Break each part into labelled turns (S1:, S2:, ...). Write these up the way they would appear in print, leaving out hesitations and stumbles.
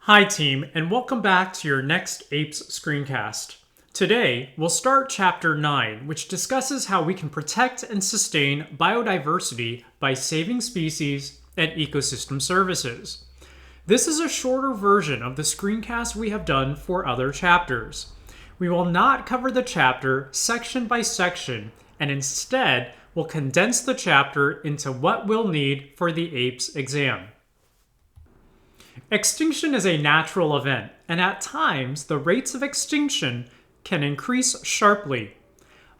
S1: Hi team, and welcome back to your next APES screencast. Today, we'll start Chapter 9, which discusses how we can protect and sustain biodiversity by saving species and ecosystem services. This is a shorter version of the screencast we have done for other chapters. We will not cover the chapter section by section, and instead, we'll condense the chapter into what we'll need for the APES exam. Extinction is a natural event, and at times the rates of extinction can increase sharply.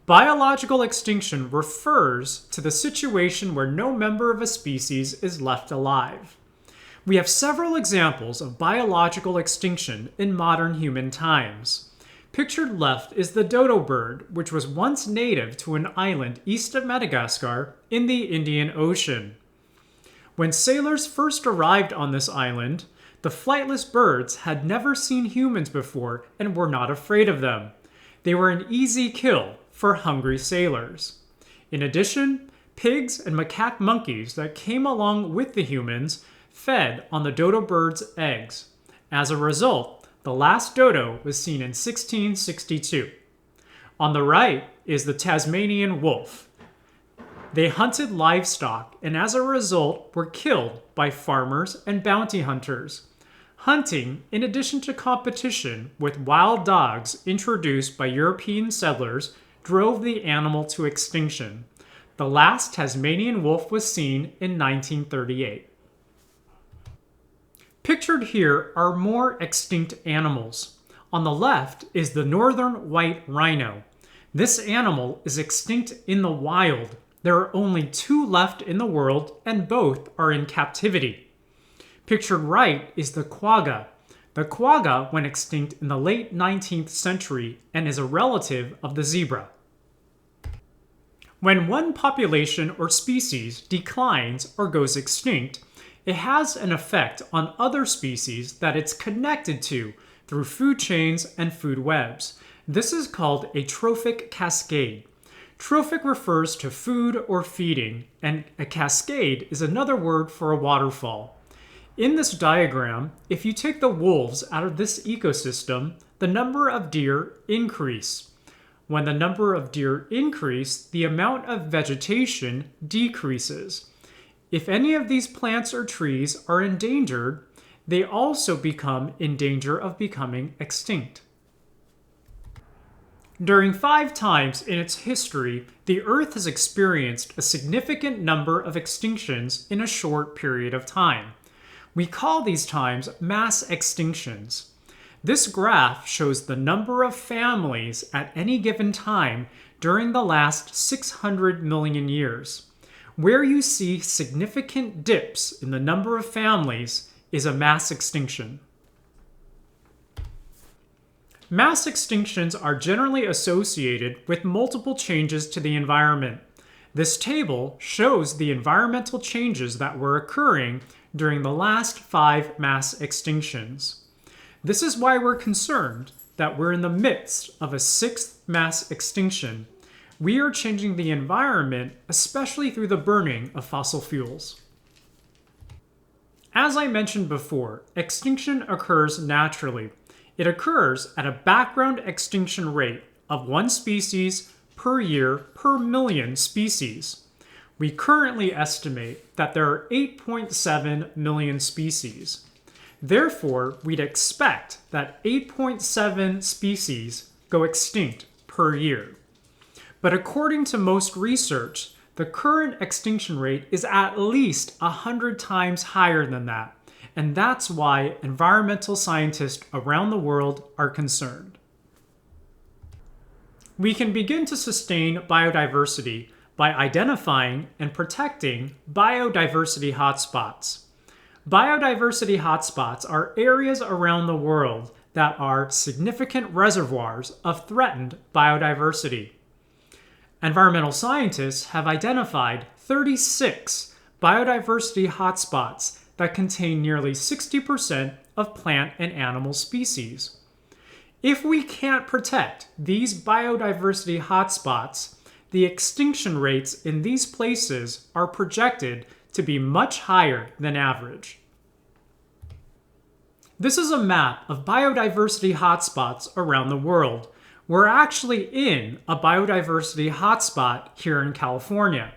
S1: Biological extinction refers to the situation where no member of a species is left alive. We have several examples of biological extinction in modern human times. Pictured left is the dodo bird, which was once native to an island east of Madagascar in the Indian Ocean. When sailors first arrived on this island, the flightless birds had never seen humans before and were not afraid of them. They were an easy kill for hungry sailors. In addition, pigs and macaque monkeys that came along with the humans fed on the dodo bird's eggs. As a result, the last dodo was seen in 1662. On the right is the Tasmanian wolf. They hunted livestock and as a result were killed by farmers and bounty hunters. Hunting, in addition to competition with wild dogs introduced by European settlers, drove the animal to extinction. The last Tasmanian wolf was seen in 1938. Pictured here are more extinct animals. On the left is the northern white rhino. This animal is extinct in the wild. There are only 2 left in the world, and both are in captivity. Pictured right is the quagga. The quagga went extinct in the late 19th century and is a relative of the zebra. When one population or species declines or goes extinct, it has an effect on other species that it's connected to through food chains and food webs. This is called a trophic cascade. Trophic refers to food or feeding, and a cascade is another word for a waterfall. In this diagram, if you take the wolves out of this ecosystem, the number of deer increase. When the number of deer increase, the amount of vegetation decreases. If any of these plants or trees are endangered, they also become in danger of becoming extinct. During 5 times in its history, the Earth has experienced a significant number of extinctions in a short period of time. We call these times mass extinctions. This graph shows the number of families at any given time during the last 600 million years. Where you see significant dips in the number of families is a mass extinction. Mass extinctions are generally associated with multiple changes to the environment. This table shows the environmental changes that were occurring during the last 5 mass extinctions. This is why we're concerned that we're in the midst of a 6th mass extinction. We are changing the environment, especially through the burning of fossil fuels. As I mentioned before, extinction occurs naturally. It occurs at a background extinction rate of 1 species per year per million species. We currently estimate that there are 8.7 million species. Therefore, we'd expect that 8.7 species go extinct per year. But according to most research, the current extinction rate is at least 100 times higher than that. And that's why environmental scientists around the world are concerned. We can begin to sustain biodiversity by identifying and protecting biodiversity hotspots. Biodiversity hotspots are areas around the world that are significant reservoirs of threatened biodiversity. Environmental scientists have identified 36 biodiversity hotspots that contain nearly 60% of plant and animal species. If we can't protect these biodiversity hotspots, the extinction rates in these places are projected to be much higher than average. This is a map of biodiversity hotspots around the world. We're actually in a biodiversity hotspot here in California.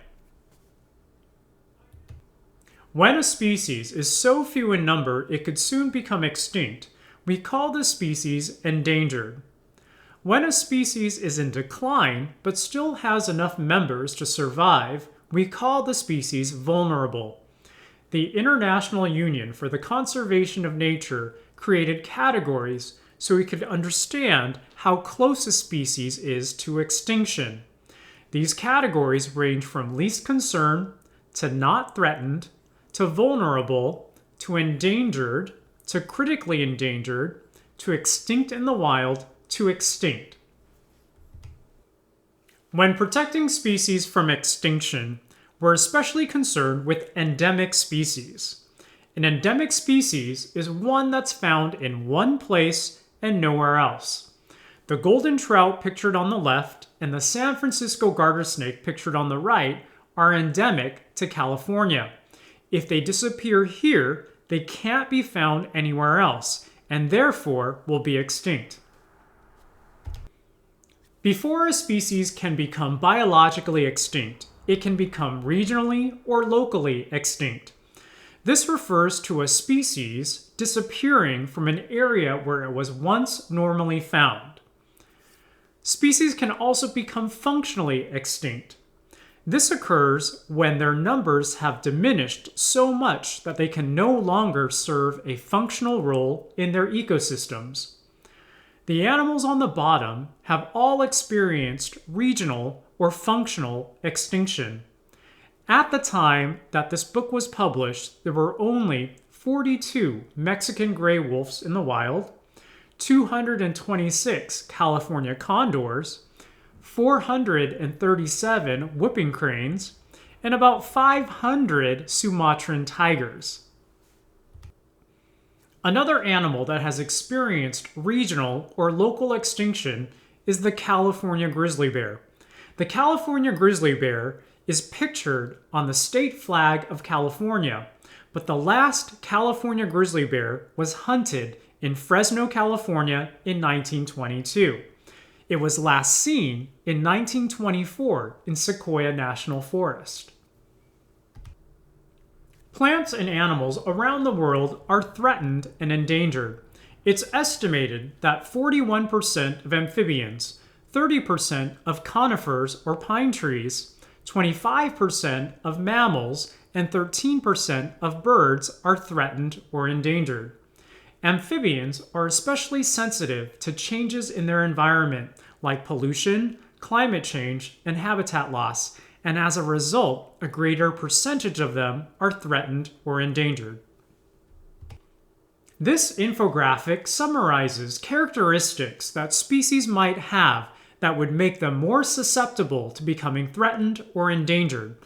S1: When a species is so few in number it could soon become extinct, we call the species endangered. When a species is in decline but still has enough members to survive, we call the species vulnerable. The International Union for the Conservation of Nature created categories so we could understand how close a species is to extinction. These categories range from least concern to not threatened to vulnerable to endangered to critically endangered to extinct in the wild to extinct. When protecting species from extinction, we're especially concerned with endemic species. An endemic species is one that's found in one place and nowhere else. The golden trout pictured on the left and the San Francisco garter snake pictured on the right are endemic to California. If they disappear here, they can't be found anywhere else and therefore will be extinct. Before a species can become biologically extinct, it can become regionally or locally extinct. This refers to a species disappearing from an area where it was once normally found. Species can also become functionally extinct. This occurs when their numbers have diminished so much that they can no longer serve a functional role in their ecosystems. The animals on the bottom have all experienced regional or functional extinction. At the time that this book was published, there were only 42 Mexican gray wolves in the wild, 226 California condors, 437 whooping cranes, and about 500 Sumatran tigers. Another animal that has experienced regional or local extinction is the California grizzly bear. The California grizzly bear is pictured on the state flag of California, but the last California grizzly bear was hunted in Fresno, California in 1922. It was last seen in 1924 in Sequoia National Forest. Plants and animals around the world are threatened and endangered. It's estimated that 41% of amphibians, 30% of conifers or pine trees, 25% of mammals, and 13% of birds are threatened or endangered. Amphibians are especially sensitive to changes in their environment, like pollution, climate change, and habitat loss, and as a result, a greater percentage of them are threatened or endangered. This infographic summarizes characteristics that species might have that would make them more susceptible to becoming threatened or endangered.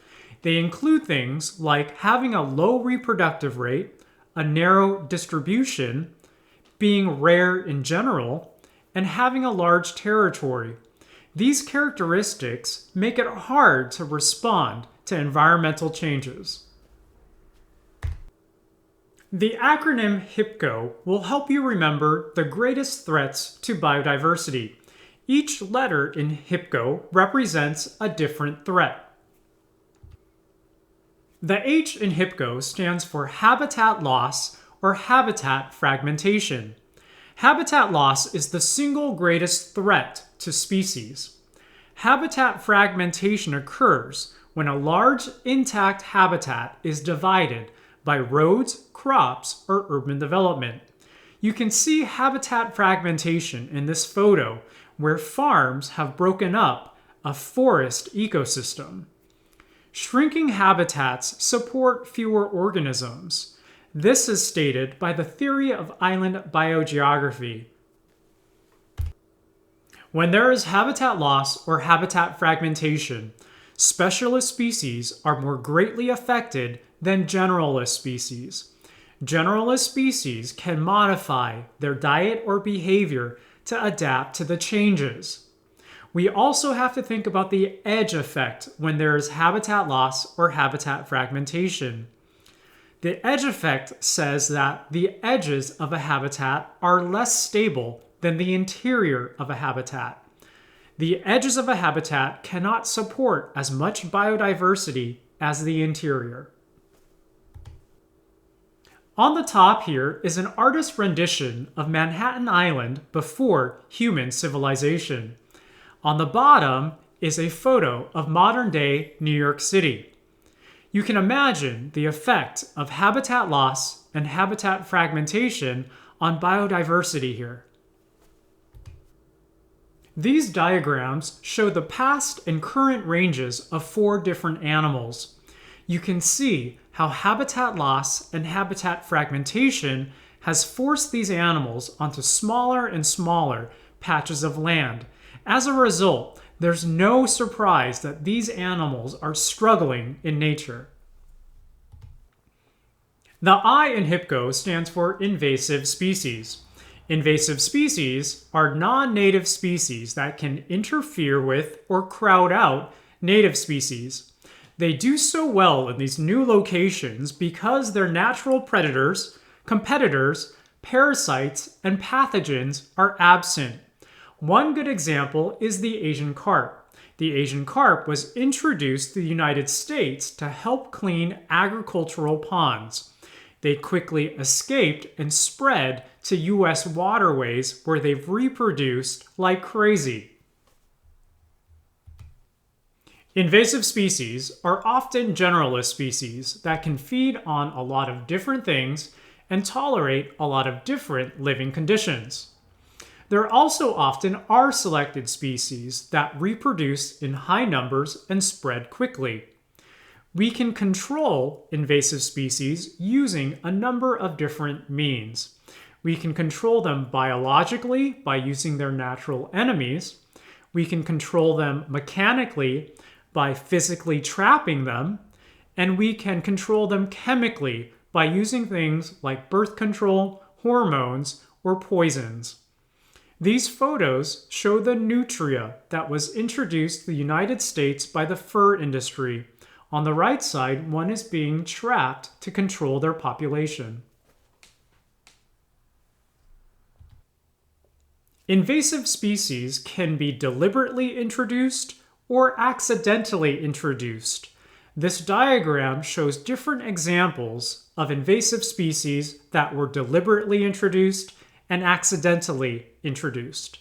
S1: They include things like having a low reproductive rate, a narrow distribution, being rare in general, and having a large territory. These characteristics make it hard to respond to environmental changes. The acronym HIPCO will help you remember the greatest threats to biodiversity. Each letter in HIPCO represents a different threat. The H in HIPCO stands for habitat loss or habitat fragmentation. Habitat loss is the single greatest threat to species. Habitat fragmentation occurs when a large intact habitat is divided by roads, crops, or urban development. You can see habitat fragmentation in this photo where farms have broken up a forest ecosystem. Shrinking habitats support fewer organisms. This is stated by the theory of island biogeography. When there is habitat loss or habitat fragmentation, specialist species are more greatly affected than generalist species. Generalist species can modify their diet or behavior to adapt to the changes. We also have to think about the edge effect when there is habitat loss or habitat fragmentation. The edge effect says that the edges of a habitat are less stable than the interior of a habitat. The edges of a habitat cannot support as much biodiversity as the interior. On the top here is an artist's rendition of Manhattan Island before human civilization. On the bottom is a photo of modern-day New York City. You can imagine the effect of habitat loss and habitat fragmentation on biodiversity here. These diagrams show the past and current ranges of 4 different animals. You can see how habitat loss and habitat fragmentation has forced these animals onto smaller and smaller patches of land. As a result, there's no surprise that these animals are struggling in nature. The I in HIPCO stands for invasive species. Invasive species are non-native species that can interfere with or crowd out native species. They do so well in these new locations because their natural predators, competitors, parasites, and pathogens are absent. One good example is the Asian carp. The Asian carp was introduced to the United States to help clean agricultural ponds. They quickly escaped and spread to US waterways where they've reproduced like crazy. Invasive species are often generalist species that can feed on a lot of different things and tolerate a lot of different living conditions. There also often are selected species that reproduce in high numbers and spread quickly. We can control invasive species using a number of different means. We can control them biologically by using their natural enemies. We can control them mechanically by physically trapping them. And we can control them chemically by using things like birth control, hormones, or poisons. These photos show the nutria that was introduced to the United States by the fur industry. On the right side, one is being trapped to control their population. Invasive species can be deliberately introduced or accidentally introduced. This diagram shows different examples of invasive species that were deliberately introduced and accidentally introduced.